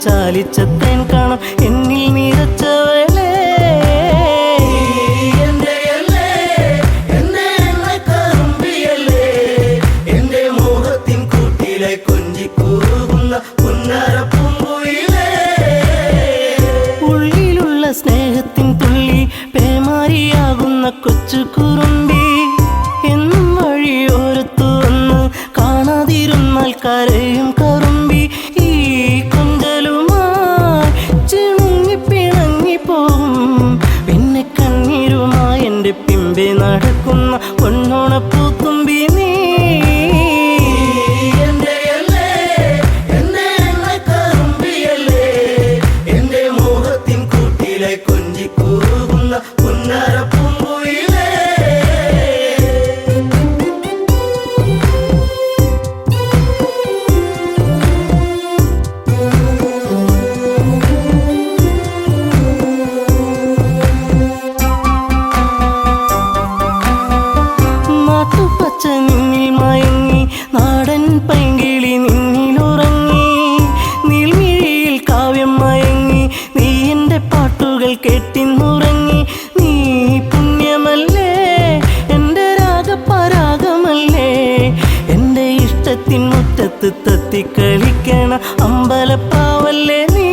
ചാലിച്ചത്തേൻ കാണാം എന്നിൽ നിറച്ചവളെ ഉള്ളിലുള്ള സ്നേഹത്തിൻ തുള്ളി പേമാരിയാകുന്ന കൊച്ചു കുറുമ്പി എന്നും വഴിയോരത്തു വന്ന് കാണാതിരുന്നാൽ കരയും കറുമ്പി ഈ കൊഞ്ചലുമായി ചിണുങ്ങിപ്പിണങ്ങിപ്പോകും പിന്നെ കണ്ണീരുമായി എൻ്റെ പിമ്പെ നടക്കുന്ന പൊന്നോണപ്പൂത്തുമ്പി നീ പൈങ്കിളി നിന്നിലുറങ്ങി, നീൽമിഴിയിൽ കാവ്യം മയങ്ങി, നീ എൻ്റെ പാട്ടുകൾ കേട്ടിന്നുറങ്ങി. നീ പുണ്യമല്ലേ, എൻ്റെ രാഗപരാഗമല്ലേ, എൻ്റെ ഇഷ്ടത്തിൻ മുറ്റത്ത് തത്തിക്കളിക്കണ അമ്പലപ്പാവല്ലേ നീ.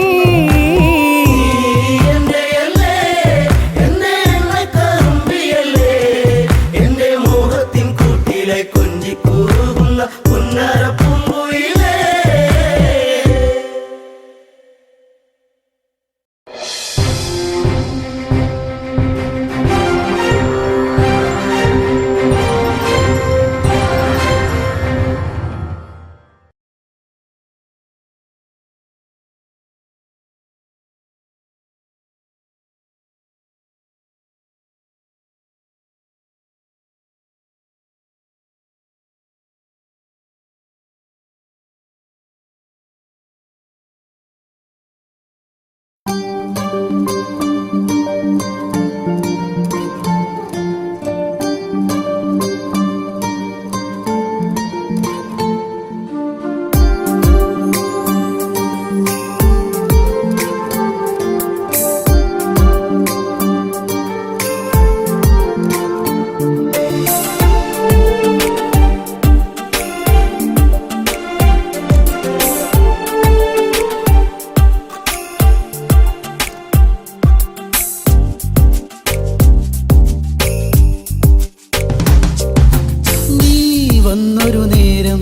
വന്നൊരു നേരം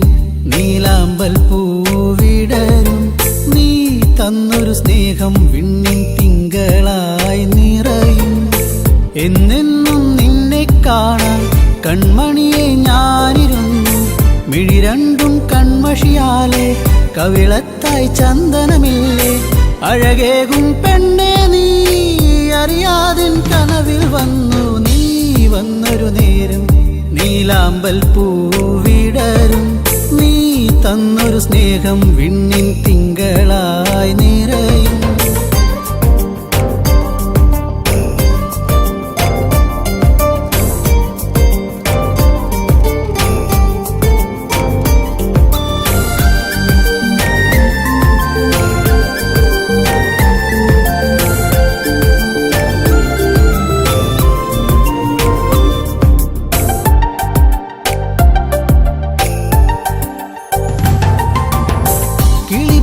നീലാമ്പൽ പൂവിടരും, നീ തന്നൊരു സ്നേഹം വിണ്ണിൻ തിങ്കളായി നിറയും. എന്നെന്നും നിന്നെ കാണാൻ കൺമണിയെ ഞാനിരുന്നു, മിഴി രണ്ടും കൺമഷിയാലെ കവിളത്തായി ചന്ദനമില്ലേ. അഴകേകും പെണ്ണെ നീ അറിയാതിൻ കനവിൽ വന്നു, നീ വന്നൊരു നേരം നീലാമ്പൽ പൂവിടരും, നീ തന്നൊരു സ്നേഹം വിണ്ണിൻ തിങ്കളായി നിറയും.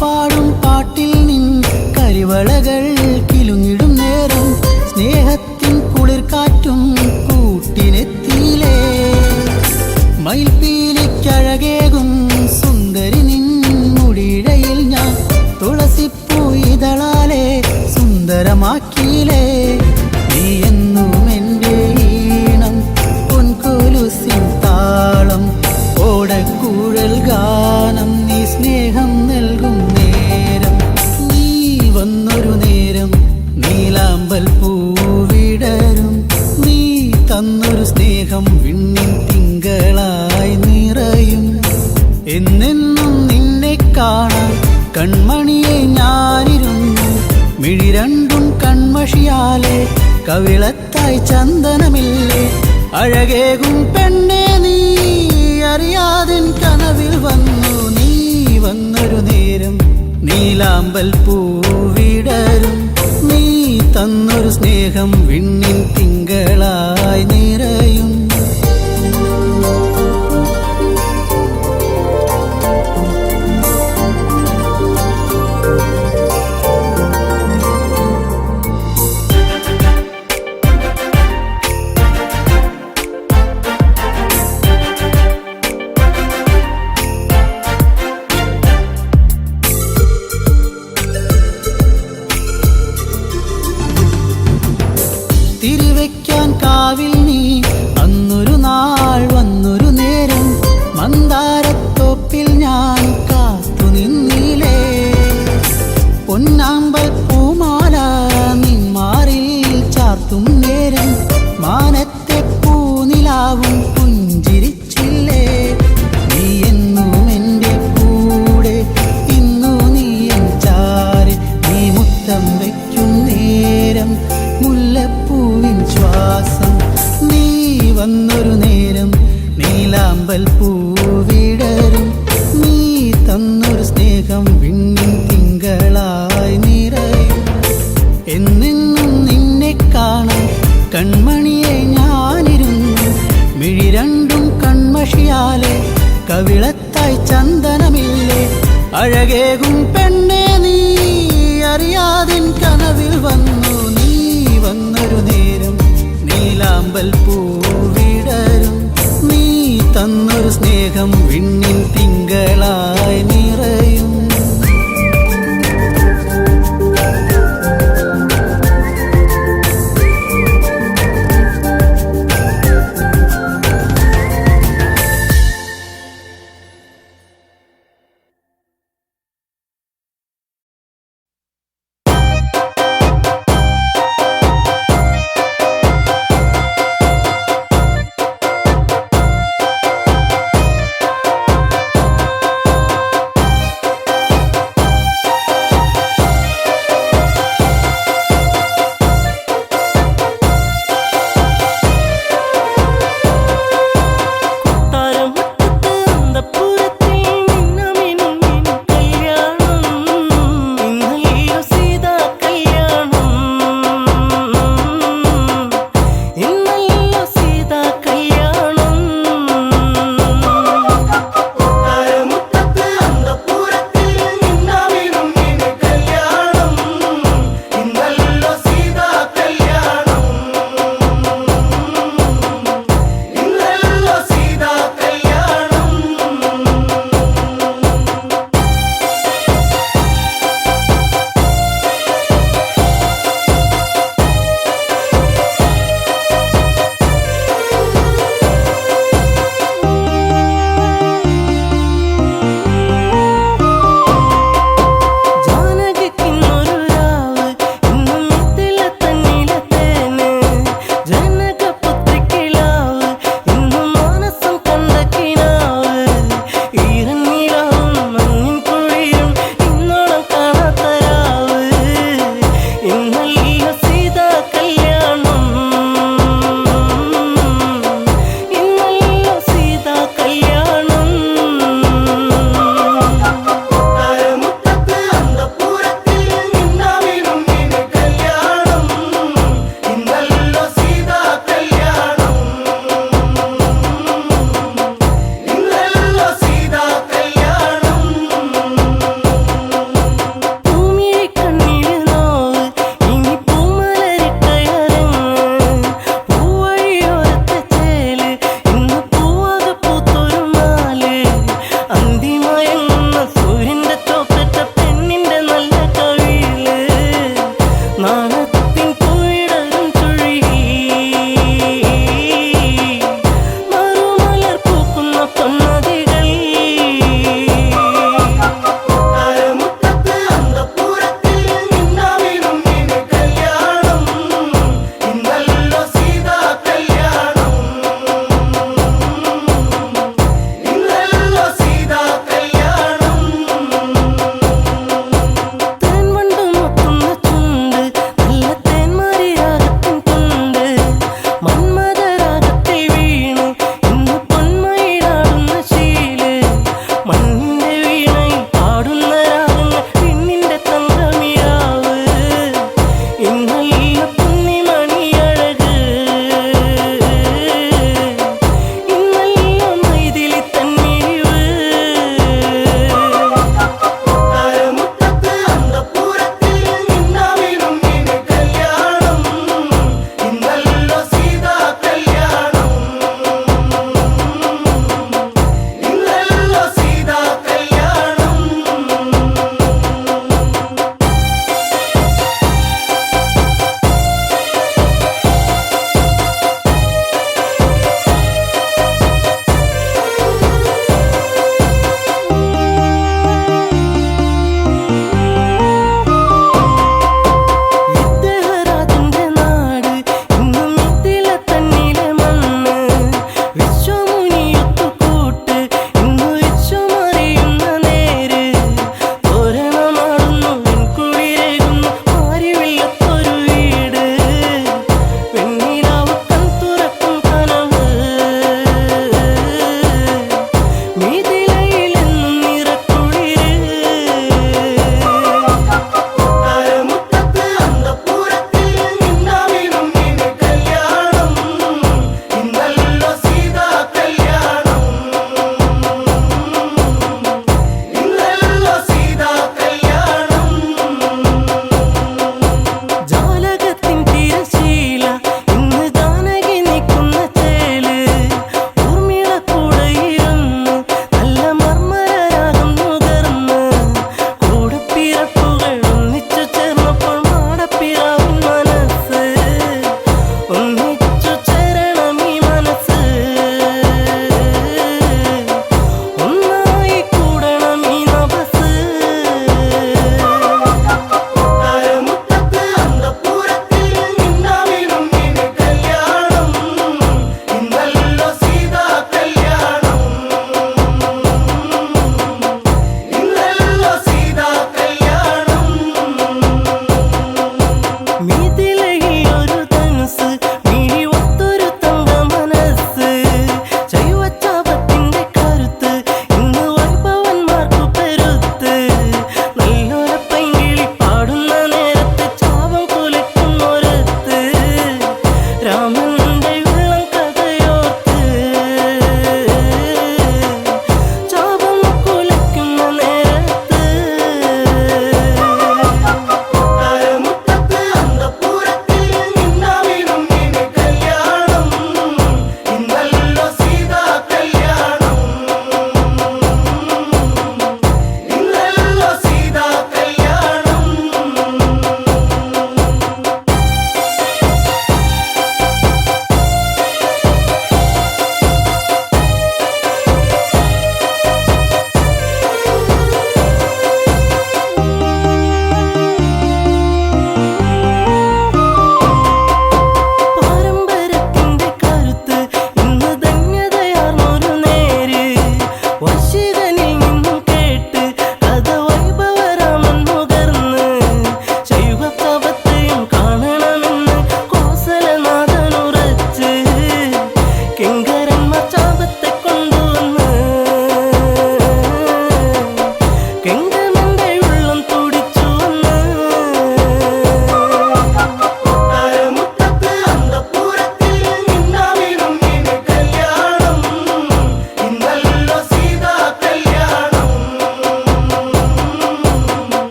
പാടും പാട്ടിൽ നിൻ കരിവളകൾ കിലുങ്ങിടും നേരം, സ്നേഹത്തിൻ കുളിർക്കാറ്റും കൂട്ടിനെത്തിയിലേ. മയിൽപ്പീലിക്കഴകേകും സുന്ദരി നിൻ മുടിയിഴയിൽ ഞാൻ തുളസിപ്പൂ ഇതളാലെ സുന്ദരമാക്കിയിലേ. നീ എന്നും എൻ്റെ ഈണം, പൊൻകൊലുസിൻ താളം, ഓടക്കൂഴൽ ഗാനം, നീ സ്നേഹം നൽകും നേരം. നീ വന്നൊരു നേരം നീലാമ്പൽ പൂവിടരും, നീ തന്നൊരു സ്നേഹം വിണ്ണിൻ തിങ്കളായി നിറയും. എന്നെന്നും നിന്നെ കാണാൻ കൺമണിയെ ഞാനിരുന്നു, മിഴി രണ്ടും കൺമഷിയാലെ കവിളത്തായി ചന്ദനമില്ലേ. അഴകേകും പെണ്ണെ നീ അറിയാതിൻ കനവിൽ വന്നു, നീ വന്നൊരു നേരം നീലാമ്പൽ പൂവിടരും, നീ തന്നൊരു സ്നേഹം വിണ്ണിൻ തിങ്കളായി നിറയും. തിരിവെക്കാൻ കാവിൽ നീ അന്നൊരു നാൾ വന്നൊരു നേരം, മന്ദാരത്തോപ്പിൽ ഞാൻ കാത്തു നിന്നിലേ. പൊന്നാമ്പൽ പൂമാല നിന്മാറിൽ ചാർത്തും നേരം, മാനത്തെ പൂനിലാവും പുഞ്ചിരിച്ചില്ലേ. നീ എന്നും എൻ്റെ കൂടെ, ഇന്നു നീ എൻ ചാരെ, നീ മുത്തം വയ്ക്കും നേരം മുല്ലപ്പൂവിൻ കവിളത്തായി ചന്ദനമില്ലേ അഴകേകും പെണ്ണെ നീ അറിയാതിൻ കനവിൽ വന്നു നീ വന്നൊരു നേരം നീലാമ്പൽ പൂവിടരും നീ തന്നൊരു സ്നേഹം വിണ്ണിൻ തിങ്കളായി നിറയും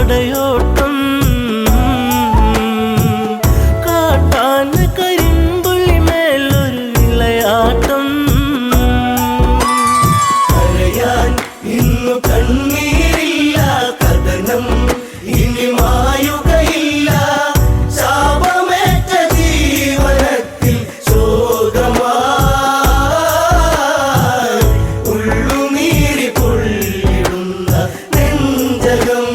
പടയോട്ടം കാട്ടാന കരിമ്പുള്ളി മേലൊരു വിളയാട്ടം കരയാൻ ഇന്നു കണ്ണീരില്ല കഥനം ഇനി മായുകയില്ല ശാപമേറ്റ ജീവനത്തിൽ ശോകമായി ഉള്ളുനീരി പൊള്ളിടുന്ന നെഞ്ചകം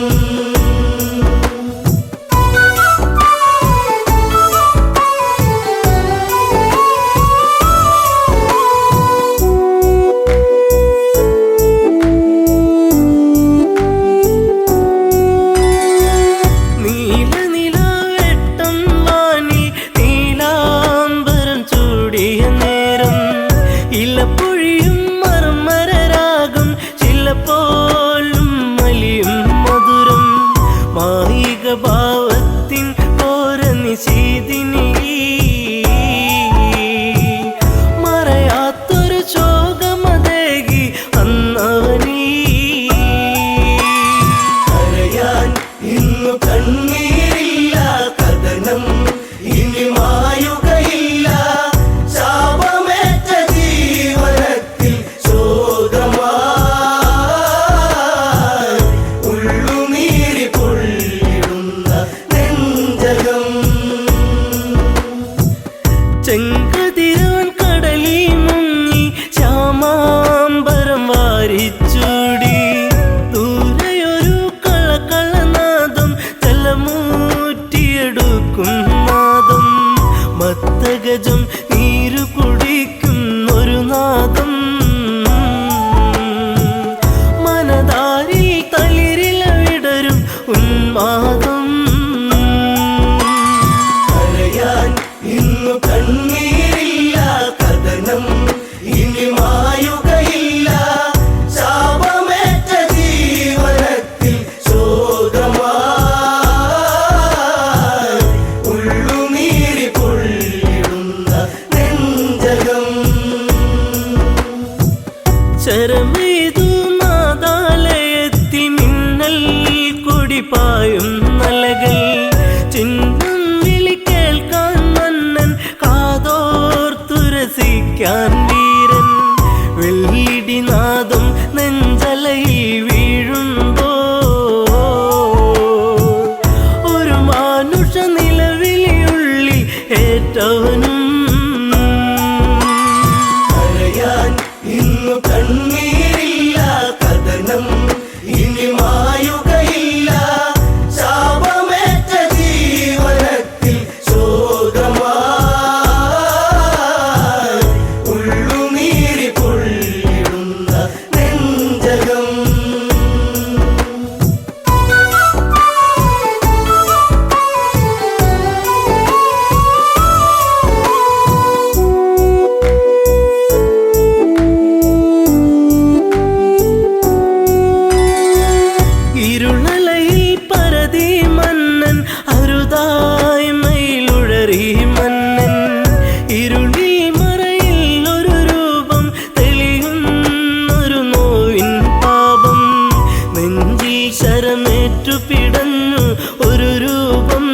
ഇലപ്പൊഴിയും മർമരരാഗം ചിലപ്പോലും മലിയും മധുരം മായിക ഭാവത്തിൻ ഓര നിശീതിനി മറയാത്തൊരു ശോകമതേകി അന്നവനീ കരയാൻ ഇന്നു കണ്ണീരില്ല കഥനം ഇനി മായുകയില്ല ശാപമേറ്റ ജീവനത്തിൽ ശോകമായി ഉള്ളുനീരി പൊള്ളിടുന്ന നെഞ്ചകം ചെങ്കതിരവൻ കടലിൽ മുങ്ങി ശ്യാമാംബരം വാരിച്ചൂടി ദൂരെയൊരു കളകളനാദം തലമൂറ്റിയെടുക്കും നാദം മത്തഗജം നീരു കുടിക്കും ഒരു നാദം മനതാരിൽ തളിരില വിടരും ഉന്മാദം കരയാൻ ഇന്നു കണ്ണീരില്ല കഥനം ഇനി മായുകയില്ല ശാപമേറ്റ ജീവനത്തിൽ ശോകമായി ഉള്ളുനീരി പൊള്ളിടുന്ന നെഞ്ചകം ശരമേതു നാദാലയത്തിൽ മിന്നൽ കൊടിപായും നലകൾ ചിഹ്നം വിളി കേൾക്കാൻ മന്നൻ കാതോർത്തുരസിക്കാൻ വീരൻ വെള്ളിടിനാദം നെഞ്ചലയിൽ വീഴുമ്പോ ഒരു മാനുഷ നിലവിളിയുള്ളിൽ ഏറ്റവനും കരയാൻ ഇന്നു കണ്ണീരില്ല കഥനം ഇനി മായുകയില്ല ശാപമേറ്റ ജീവനത്തിൽ ശോകമായി ഉള്ളുനീരി പൊള്ളിടുന്ന നെഞ്ചകം ഇരുളലയിൽ പരതി മന്നൻ അരുതായ്മയിലുഴറി മന്നൻ ഇരുളിൽ മറയിൽ ഒരു രൂപം തെളിയുന്നൊരു നോവിൻ പാപം നെഞ്ചിൽ ശരമേറ്റു പിടഞ്ഞു ഒരു രൂപം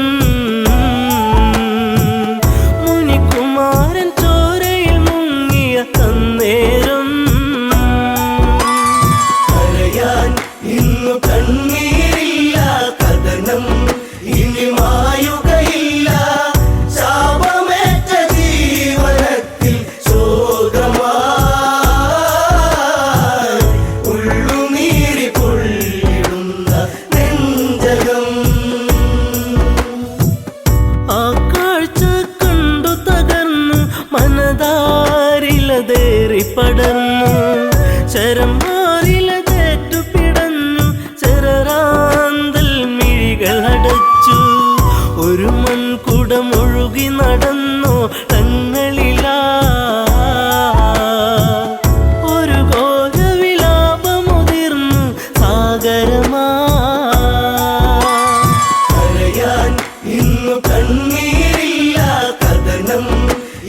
മുനികുമാരൻ ചോരയിൽ മുങ്ങിയ അന്നേരം കരയാൻ ഇന്നു കണ്ണീരില്ല കഥനം ഇനി മായുകയില്ല ശാപമേറ്റ ജീവനത്തിൽ ശോകമായി ഉള്ളുനീരി പൊള്ളിടുന്ന നെഞ്ചകം ആ കാഴ്ച കണ്ടു തകർന്നു മനതാരിലതേറി പടർന്നു ശരം മാറിലതേറ്റു പിടഞ്ഞു ചെറാന്തൽ മിഴികൾ അടച്ചു ഒരു മൺകുടം ഒഴുകി നടന്നു തങ്ങളിലാ ഒരു ഘോരവിലാപമുതിർന്നു സാഗരമാ കരയാൻ ഇന്നു കണ്ണീരില്ല കഥനം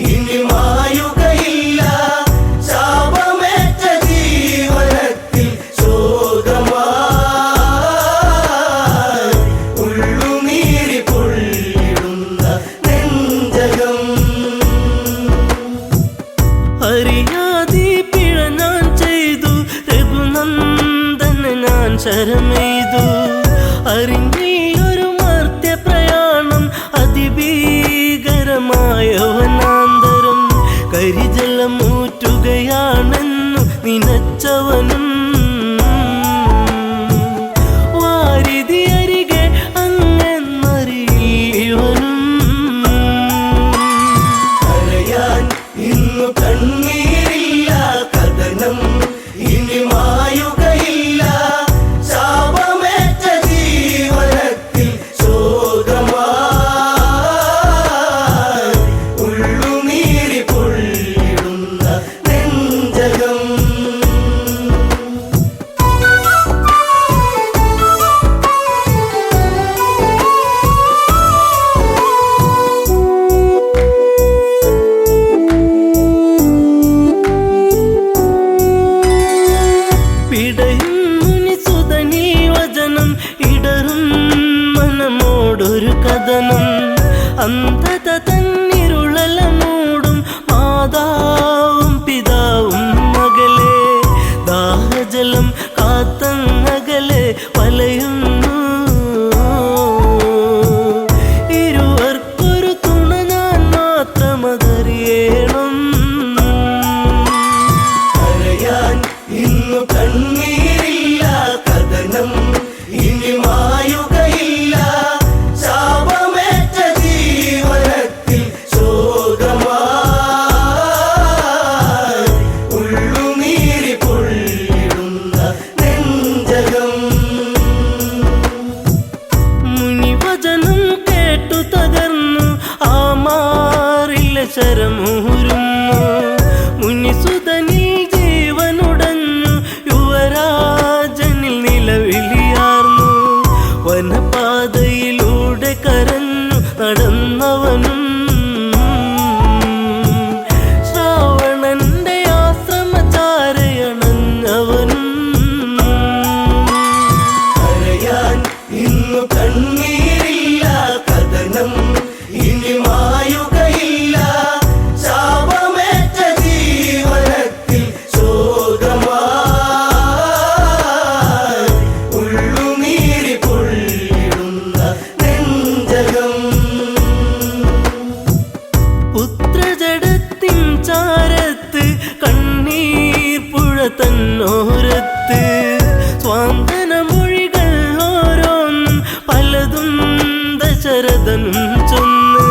ഇനി മായുകയില്ല ശാപമേറ്റ ജീവനത്തിൽ ശോകമായി നടുന്നവനും വാരിധി അരികെ അങ്ങെന്നറിയിവനും കരയാൻ ഇന്നു കണ്ണീരില്ല കഥനം ഇനി മായുകയില്ല ശാപമേറ്റ ജീവനത്തിൽ ശോകമായി ഉള്ളുനീരി പൊള്ളിടുന്ന നെഞ്ചകം പിടയും മുനിസുതനീ വചനം ഇടറും മനമോടൊരു കഥനം അന്ധത തന്നിരുളല മൂടും മാതാവും പിതാവും മകളെ ദാഹജലം കാത്തങ്ങകലെ വലയുന്നു ഇരുവർക്കൊരു തുണ ഞാൻ മാത്രമതറിയണം കരയാൻ ഇന്നു കണ്ണീരില്ല കഥനം ഇനി മായുകയില്ല ശാപമേറ്റ ജീവനത്തിൽ ശോകമായി ഉള്ളുനീരി പൊള്ളിടുന്ന നെഞ്ചകം മുനിവചനം കേട്ടു തകർന്നു ആ മാറില്ല ശരമൂരുന്നു മുനിസുതനിൽ ജീവനുടഞ്ഞു യുവരാജനിൽ നിലവിളിയാർന്നു വനപാതയിലൂടെ കരഞ്ഞു നടന്നവനും ശ്രാവണന്റെ ആശ്രമചാരയണഞ്ഞവനും കരയാൻ ഇന്നു കണ്ണീരില്ല കഥനം ഇനി മായുകയില്ല ശാപമേറ്റ ജീവനത്തിൽ ശോകമായി ഉള്ളുനീരി പൊള്ളിടുന്ന നെഞ്ചകം പുത്രജടത്തിൻ ചാരത്ത് കണ്ണീർ പുഴ തന്നോരത്ത് സ്വാന്തന മൊഴികൾ ഓരോന്നും പലതും ദശരഥനും ചൊന്ന്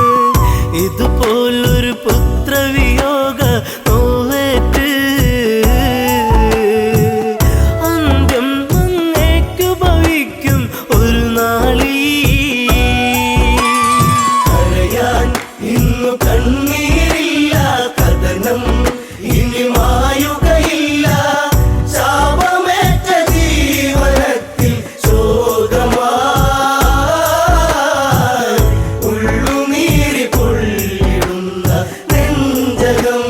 ഇതുപോലൊരു പുത്രവിയോഗ നോവേറ്റ് അന്ത്യം അങ്ങേക്കു ഭവിക്കും ഒരു നാളിൽ കരയാൻ ഇന്നു കണ്ണീരില്ല കഥനം ഇനി മായുകയില്ല ശാപമേറ്റ ജീവനത്തിൽ ശോകമായി ഉള്ളുനീരി പൊള്ളിടുന്ന നെഞ്ചകം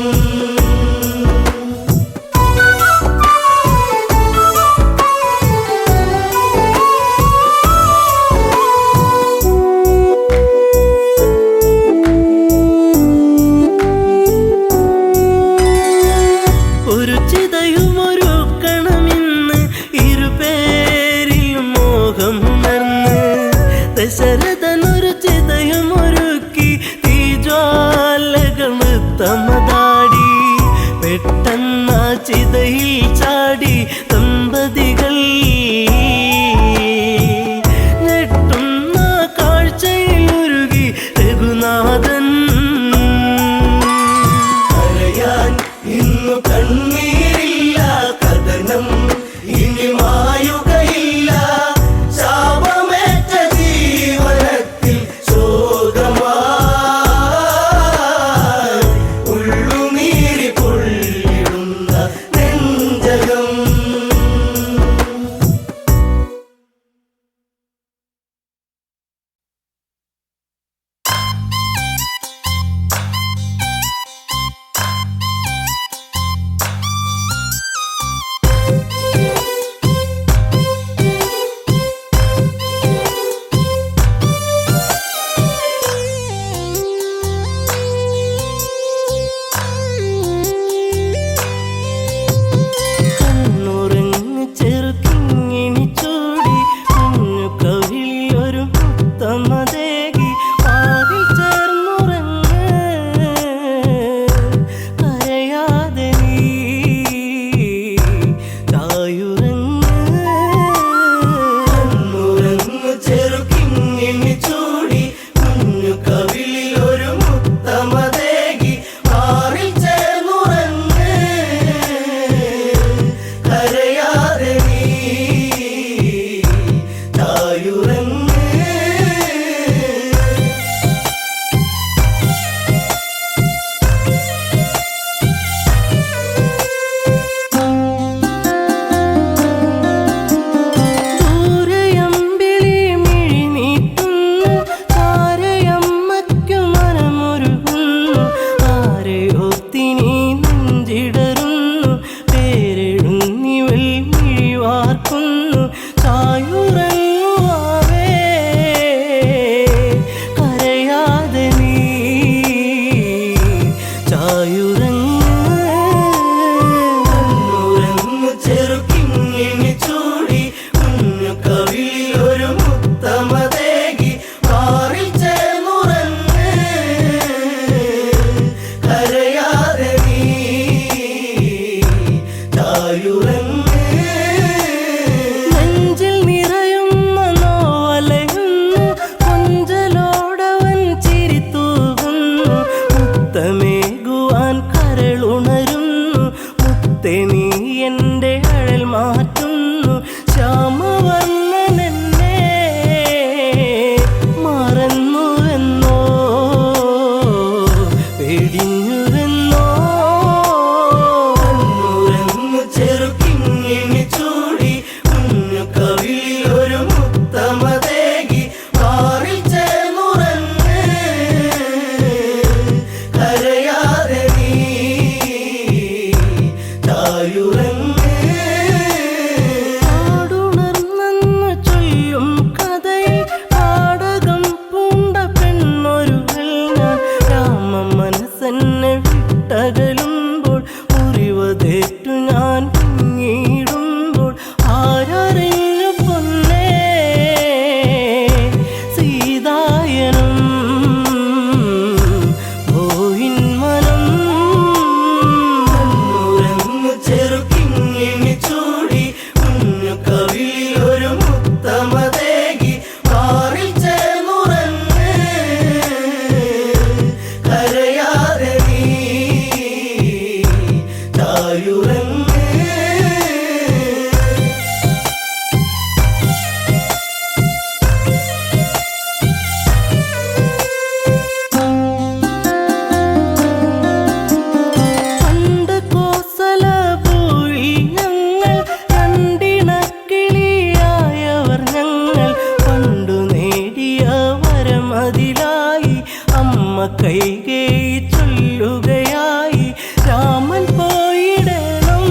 അമ്മ കൈകേയി ചൊല്ലുകയായി, രാമൻ പോയിടണം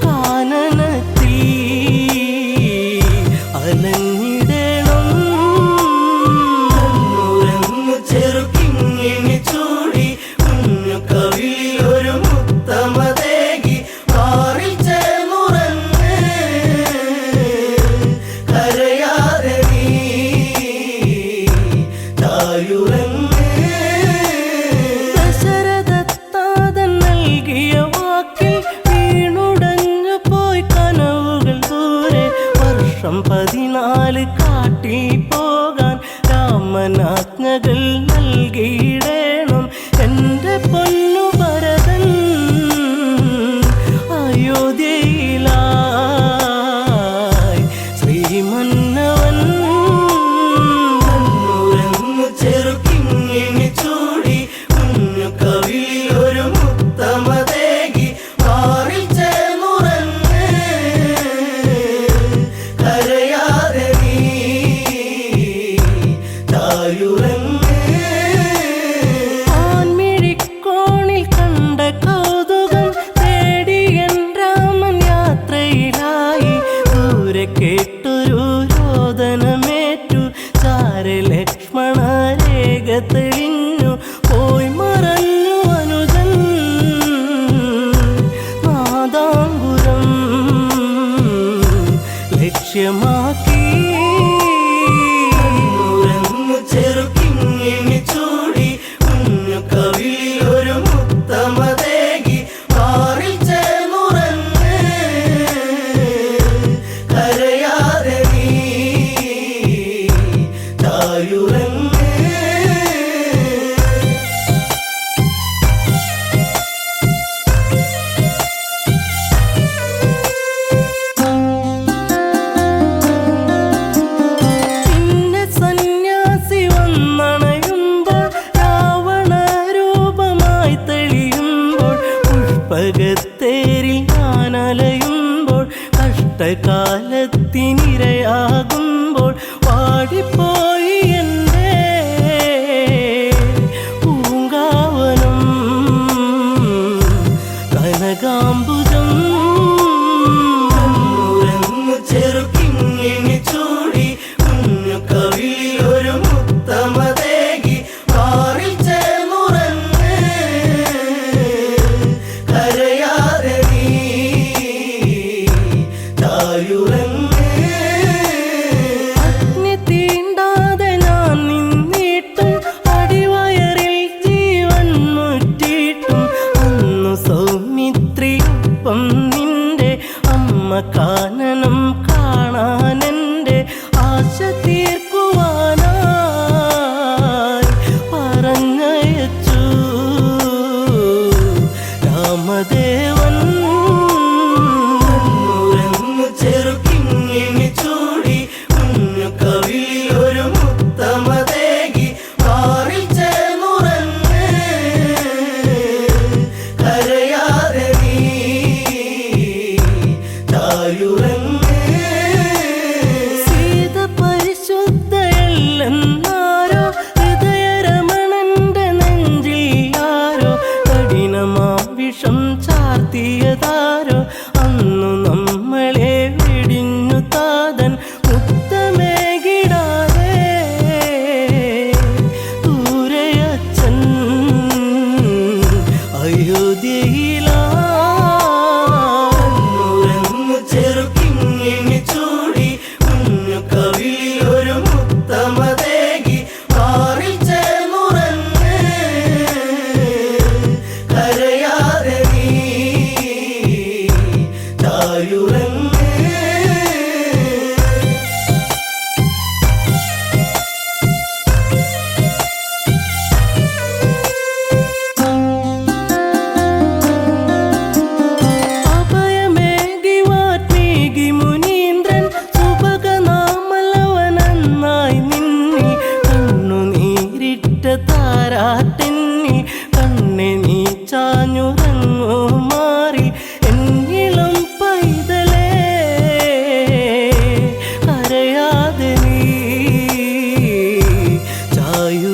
കാനനത്തിൽ അലഞ്ഞിടണം. കണ്ണുരങ്ങു ചെറുകിങ്ങിണി ചൂടി കുഞ്ഞു കവിളിലൊരു മുത്തമതേകി മാറിൽ ചേർന്നുറങ്ങ് കരയാതെ നീ തായുറങ്ങ്. ദശരഥത്താതൻ നൽകിയ വാക്കിൽ വീണുടഞ്ഞു പോയി കനവുകൾ ദൂരെ. വർഷം 14 കാട്ടിൽ പോകാൻ രാമനാജ്ഞകൾ നൽകിയിടേണം. എൻ്റെ പൊന്നു ഭരതൻ അയോധ്യയിലായി ശ്രീമന്നവൻ. കണ്ണുരങ്ങു ചെറുകിങ്ങിണി ചൂടി കുഞ്ഞു കവിളിലൊരു മുത്തമതേകി മാറിൽ ചേർന്നുറങ്ങ് കരയാതെ നീ തായുറങ്ങ്. ആൺമിഴിക്കോണിൽ കണ്ട കൗതുകം തേടി എൻ രാമൻ യാത്രയിലായി. ദൂരെ കേട്ടൊരു രോദനമേറ്റു, ചാരെ ലക്ഷ്മണ രേഖ തെളിഞ്ഞു. പോയി മറഞ്ഞു അനുജൻ നാദാംബുരം ലക്ഷ്യമാക്കി. കണ്ണുരങ്ങു ചെറുകിങ്ങിണി ചൂടി കുഞ്ഞു കവിളിലൊരു മുത്തമതേകി മാറിൽ ചേർന്നുറങ്ങ് കരയാതെ നീ തായുറങ്ങ്. പിന്നെ സന്യാസി വന്നണയുമ്പോൾ, രാവണ രൂപമായി തെളിയുമ്പോൾ, പുഷ്പകത്തേരിൽ ഞാൻ അലയുമ്പോൾ, കഷ്ടകാലത്തിനിരയാകുമ്പോൾ, വാടിപ്പോയി എൻ്റെ പൂങ്കാവനം കനകാംബുജം. കണ്ണുരങ്ങു ചെറുകിങ്ങിണി ചൂടി കുഞ്ഞു കവിളിലൊരു മുത്തമതേകി മാറിൽ ചേർന്നുറങ്ങ് കരയാതെ നീ തായുറങ്ങ്. അഗ്നി തീണ്ടാതെ ഞാൻ നിന്നിട്ടും, അടിവയറിൽ ജീവൻ മുറ്റിയിട്ടും, അന്നു സൗമിത്രിയൊപ്പം നിന്റെ അമ്മ കാനനം കാണാനെൻ്റെ ആശ തീർക്കുവാനായി പറഞ്ഞയച്ചു രാമദേവൻ. കണ്ണുരങ്ങു ചെറുകിങ്ങിണി ചൂടി കുഞ്ഞു കവിളിലൊരു മുത്തമതേകി മാറിൽ ചേർന്നുറങ്ങ് കരയാതെ നീ തായുറങ്ങ്. സീത പരിശുദ്ധയല്ലെന്നാരോ, ഹൃദയരമണന്റെ നെഞ്ചിൽ ആരോ കഠിനമാം വിഷം ചാർത്തിയതാരോ. അന്നു നമ്മളെ വെടിഞ്ഞു താതൻ മുത്തമേകിടാതെ ദൂരയച്ഛൻ അയോധ്യയിലാ. കണ്ണുരങ്ങു ചെറുകിങ്ങിണി ചൂടി കുഞ്ഞു കവിളിലൊരു മുത്തമതേകി മാറിൽ ചേർന്നുറങ്ങ് കരയാതെ നീ തായുറങ്ങ്. അഭയമേകി വാത്മീകി മുനീന്ദ്രൻ സുഭഗനാമലവനന്നായി നിന്നി. കണ്ണുനീരിട്ട താരാട്ടെന്നി കണ്ണെ നീ ചാഞ്ഞുറങ്ങു മാറി. എന്നിളം പൈതലേ കരയാതെ നീ ചായു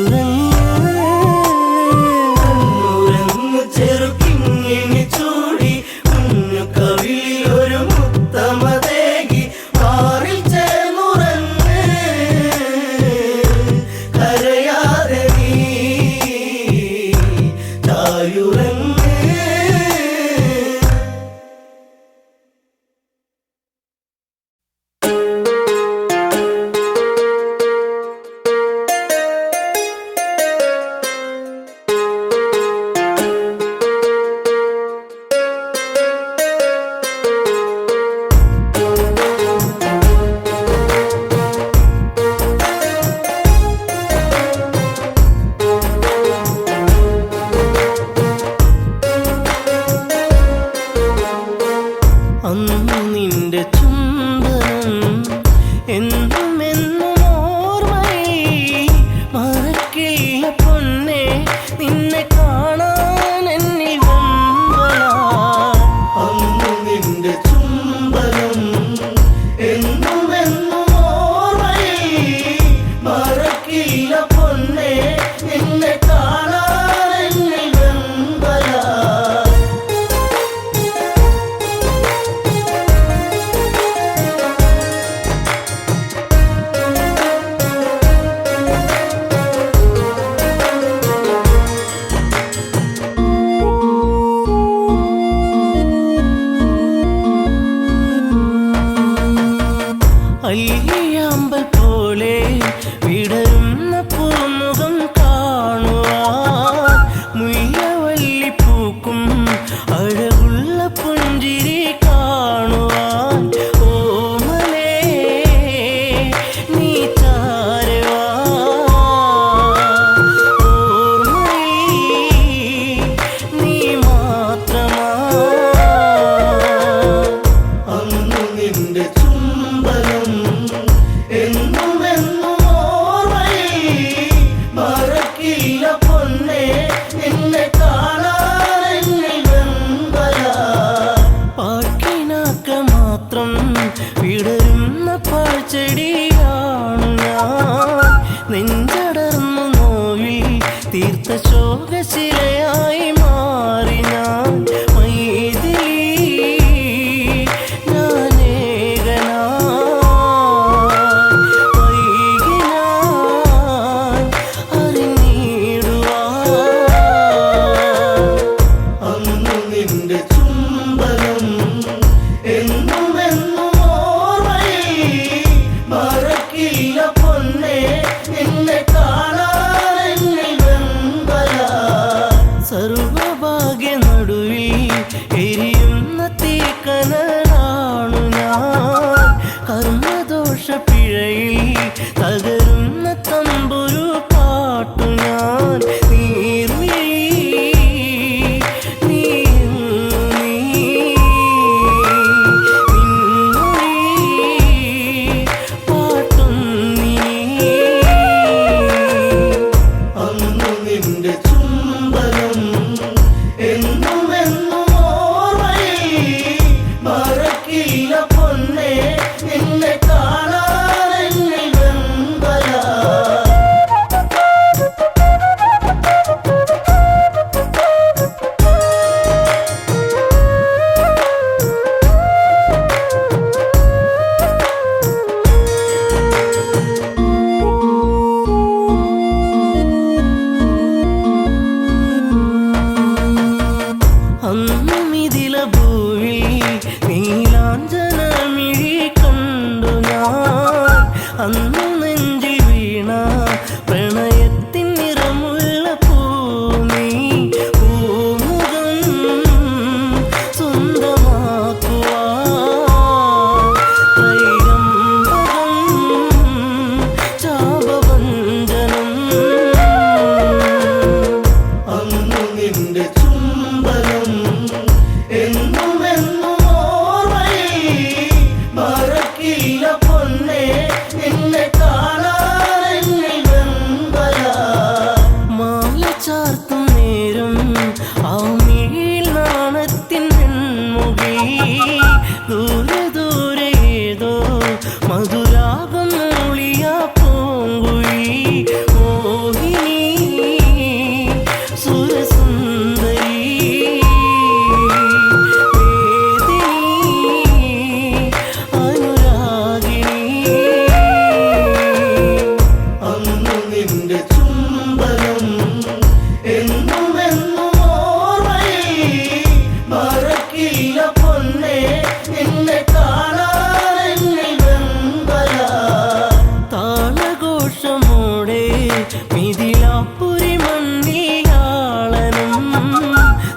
മൈലാപ്പുരി മണ്ണിയാളനും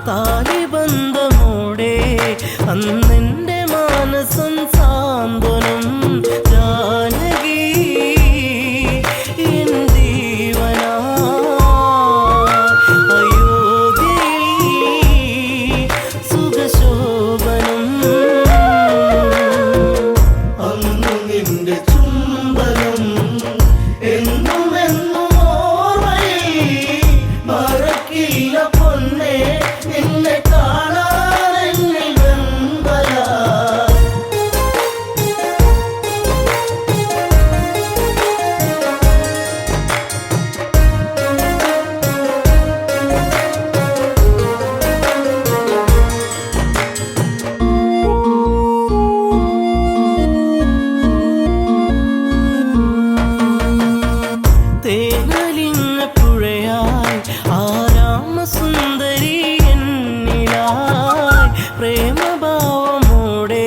താലിബന്ധമോടെ അന്നെൻ്റെ മാനസം സാന്ത്വനം ജാനകി എൻ ജീവനാ അയോധ്യയിൽ സുഖശോഭനം അന്നു നിന്റെ ചുംബനം എന്നും എന്നും ഓർമ്മയിൽ മറക്കില്ല പൊന്നേ നിന്നെ കാണാൻ എന്നിൽ വെമ്പല തേനലിഞ്ഞ പുഴയായി ആരാമസുന്ദരി എന്നിലായി പ്രേമഭാവമോടെ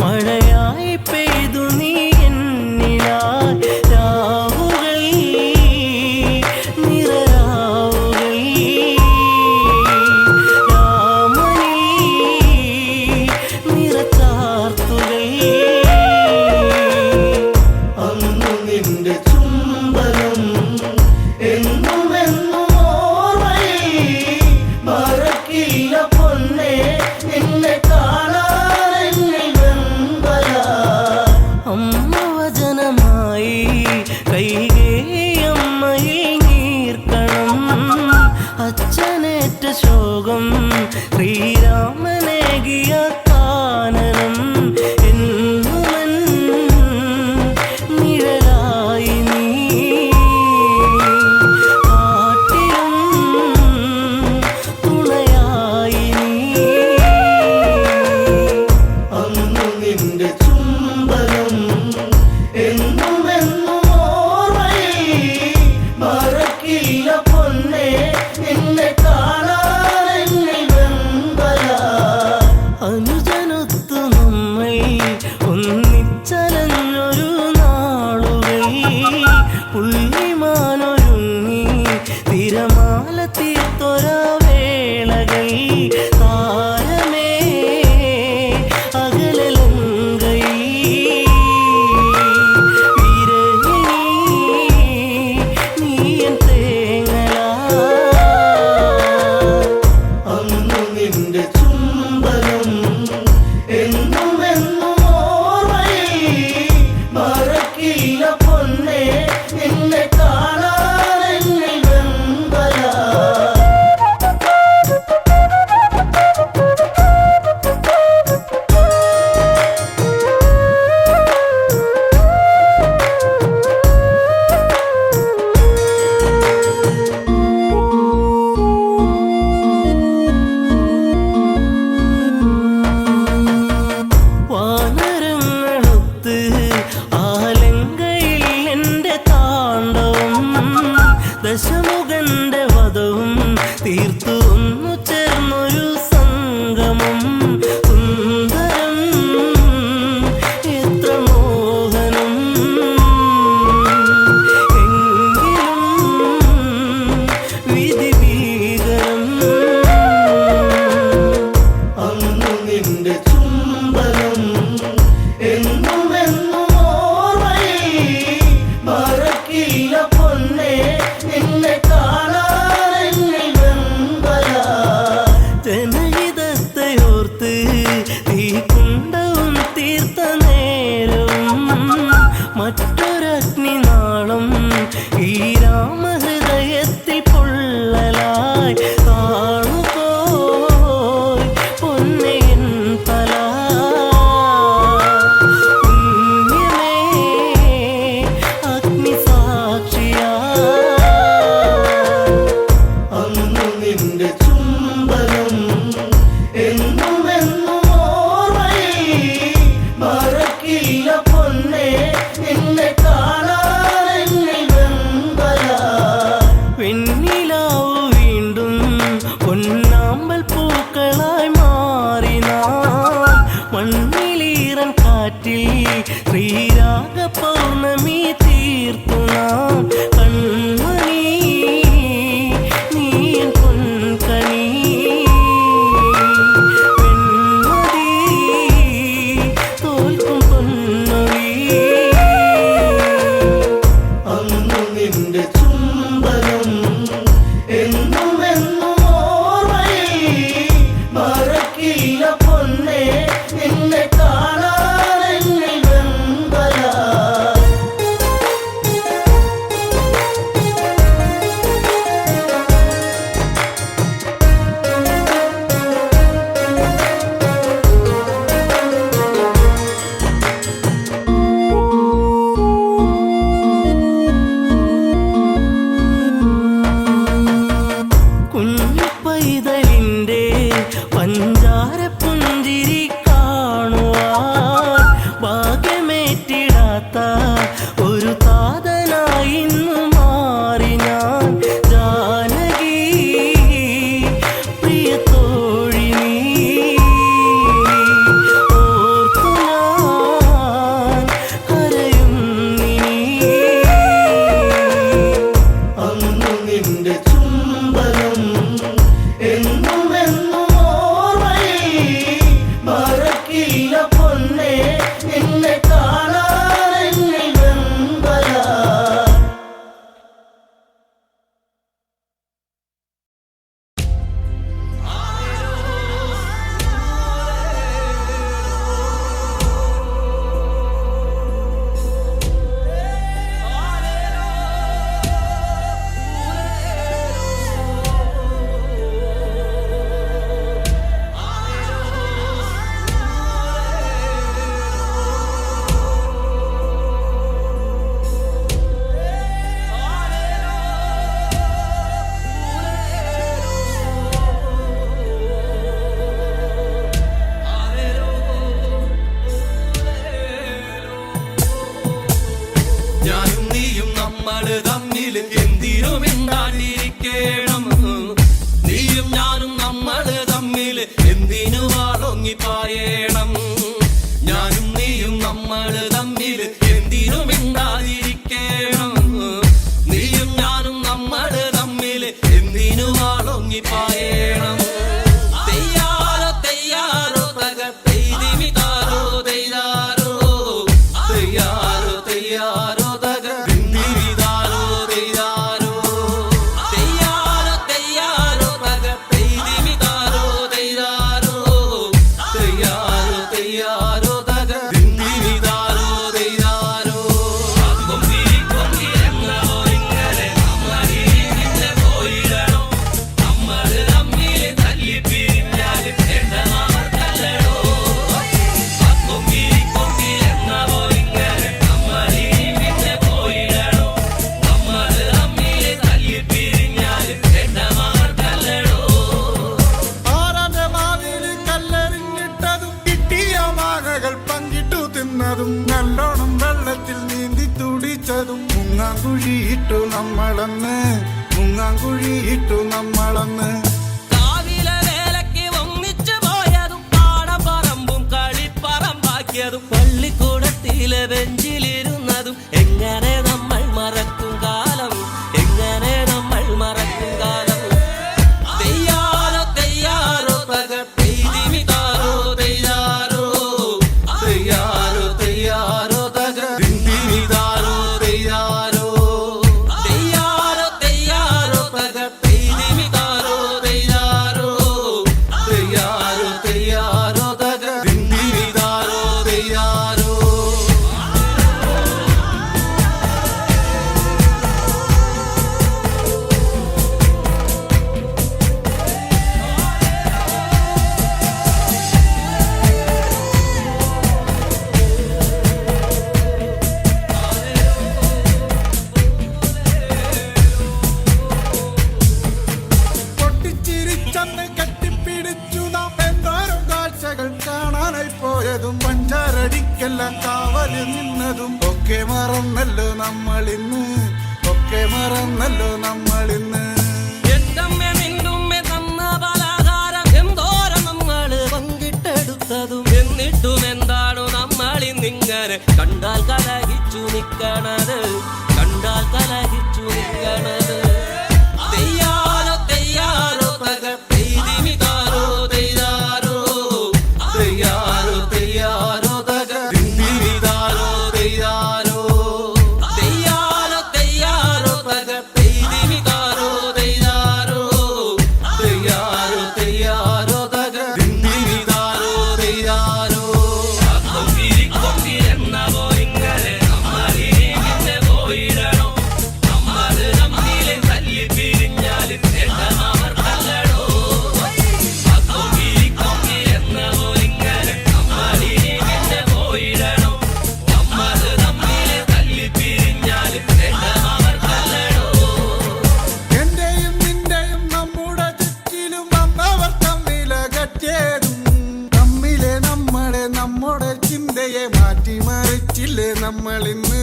മഴയായി പെയ്തു നീ എന്നിലായി രാവുകൾ നിറരാവുകൾ രാമനീ നിറച്ചാർത്തുകൾ അന്നു നിന്റെ ചുംബനം എന്നും എന്നും ഓർമ്മയിൽ മറക്കില്ല പൊന്നേ നിന്നെ കാണാൻ എന്നിൽ വെമ്പല അമ്മ വചനമായി കൈകേയമ്മയിൽ നീർക്കണം അച്ഛനേറ്റ ശോകം ശ്രീരാമനേകിയ കാനനം എന്നുമൻ നിഴലായി നീ കാട്ടിലും തുണയായി നീ അന്നു നിന്റെ ചുംബനം എന്നും എന്നും ഓർമ്മയിൽ മറക്കില്ല പൊന്നേ നിന്നെ കാണാൻ എന്നിൽ വെമ്പല അനുജനൊത്തു നമ്മൾ ഒന്നിച്ചലഞ്ഞൊരു നാളുകൾ പുള്ളിമാനൊരുങ്ങി തിരമാല തീർത്തൊര വേളകൾ താരമേ അകലലങ്കൈ വിരഹിണി നീയൻ തേങ്ങലാ അന്നു നിന്റെ ചുംബനം എന്നും എന്നും ഓർമ്മയിൽ മറക്കില്ല പൊന്നേ നിന്നെ കാണാൻ എന്നിൽ വെമ്പല വാനരങ്ങളൊത്ത് ആലങ്കയിൽ എൻ്റെ താണ്ഡവം ദശമുഖന്റെ വധവും തീർത്തു ഒന്നു ചേർന്നൊരു സംഗമം സുന്ദരം എത്ര മോഹനം എങ്കിലും വിധി ഭീകരം അന്നു നിന്റെ ചുംബനം എന്നും എന്നും ഓർമ്മയിൽ മറക്കില്ല പൊന്നേ നിന്നെ കാണാൻ ചുംബനം എന്നും എന്നും ഓർമ്മയിൽ മറക്കില്ല പൊന്നേ നിന്നെ കാണാൻ എന്നിൽ വെമ്പല കുഞ്ഞു പൈതലിന്റെ പഞ്ചാര പുഞ്ചിരി കാണുവാൻ ഭാഗ്യമേറ്റിടാത്ത ഒരു താതനായി ഇന്ന് മാറി ഞാൻ ജാനകി പ്രിയ തോഴി നീ ഓർത്തു ഞാൻ കരയുന്നിനി അന്നു നിന്റെ ചുംബനം എന്നും എന്നും ഓർമ്മയിൽ മറക്കില്ല പൊന്നേ നിന്നെ കാണാൻ എന്നിൽ വെമ്പല ഞാനും നീയും നമ്മള് തമ്മില് എന്തിനും മിണ്ടാണ്ടിരിക്കണം നീയും ഞാനും നമ്മള് തമ്മില് എന്തിനു വാളൊങ്ങിപ്പായണം ഞാനും നീയും നമ്മള് തമ്മില് എന്തിനു മിണ്ടാതിരിക്കണം നീയും ഞാനും നമ്മള് തമ്മില് എന്തിനു വാളൊങ്ങിപ്പായണം തെയ്യാറോ തെയ്യാറോ തക പെയ്തിമിതാരോ തെയ്യാറോ തെയ്യാറോ തെയ്യാറോ തക പിന്തിരിതാരോ തെയ്യാറോ തെയ്യാറോ തെയ്യാറോ തക പെയ്തിമിതാരോ തെയ്യാറോ തെയ്യാറോ തെയ്യാറോ തക പിന്തിരിതാരോ തെയ്യാറോ കൊമ്പി കൊമ്പി എന്നോ ഇങ്ങനെ നമ്മളീ നിന്നെ പോയിടണം നമ്മള് തമ്മില് തല്ലി പിരിഞ്ഞാല് എണ്ണമാർക്കല്ലടോ കൊമ്പി കൊമ്പി എന്നോ ഇങ്ങനെ നമ്മളീ നിന്നെ പോയിടണം നമ്മള് തമ്മില് തല്ലി പിരിഞ്ഞാല് എണ്ണമാർക്കല്ലടോ ആരാന്റെ വാതില് കല്ലെറിഞ്ഞിട്ടതും കിട്ടിയ മാങ്ങകൾ പങ്കിട്ടു തിന്നതും നല്ലോണം വെള്ളത്തിൽ നീന്തി തുടിച്ചതും മുങ്ങാങ്കുഴിയിട്ടു നമ്മളന്ന് കാവിലെ വേലയ്ക്ക് ഒന്നിച്ചു പോയതും പാടപ്പറമ്പും കളിപ്പറമ്പാക്കിയതും പള്ളിക്കൂടത്തിലെ ബെഞ്ചിലിരുന്നതും എങ്ങനെ നമ്മൾ മറക്കും കാലം എങ്ങനെ നമ്മൾ മറക്കും കാലം തെയ്യാറോ തെയ്യാറോ തക പെയ്തിമിതാരോ തെയ്യാറോ തെയ്യാറോ തെയ്യാറോ തക പിന്തിരിതാരോ തെയ്യാറോ തെയ്യാറോ തെയ്യാറോ തക പെയ്തിമിതാരോ തെയ്യാറോ തെയ്യാറോ തെയ്യാറോ തക പിന്തിരിതാരോ തെയ്യാറോ പൊട്ടിച്ചിരിച്ചന്ന് കെട്ടിപ്പിടിച്ചു നാം എന്തോരം കാഴ്ചകൾ കാണാനായി പോയതും പഞ്ചാരടിക്കെല്ലാം കാവല് നിന്നതും ഒക്കെ മറന്നല്ലോ നമ്മളിന്ന് എന്തമ്മ നിന്നുമ്മ തന്ന പലഹാരം എന്തോരം നമ്മള് പങ്കിട്ടെടുത്തതും എന്നിട്ടും എന്താണു നമ്മളിന്നിങ്ങനെ കണ്ടാൽ കലഹിച്ചു നിക്കണത് തെയ്യാറോ തെയ്യാറോ തക പെയ്തിമിതാരോ തെയ്യാറോ തെയ്യാറോ തെയ്യാറോ തക പിന്തിരിതാരോ തെയ്യാറോ തെയ്യാറോ തെയ്യാറോ തക പെയ്തിമിതാരോ നമ്മളിന്ന്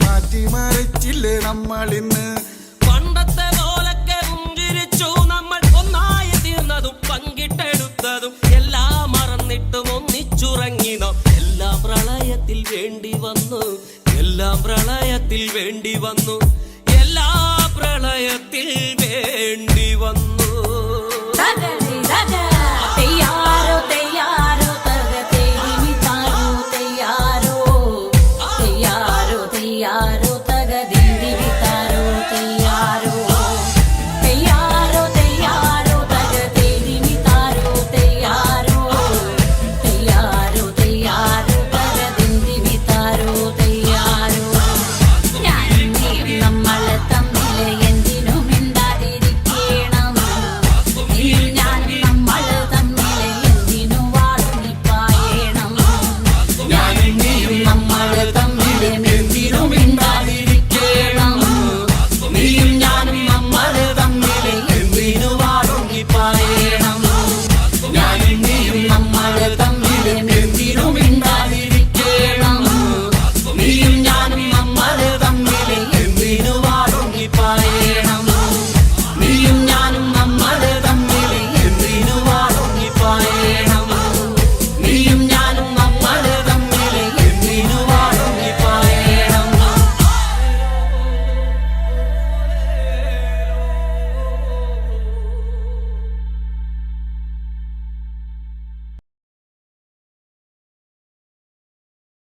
മാറ്റിമറിച്ചില്ലേ നമ്മളിന്ന്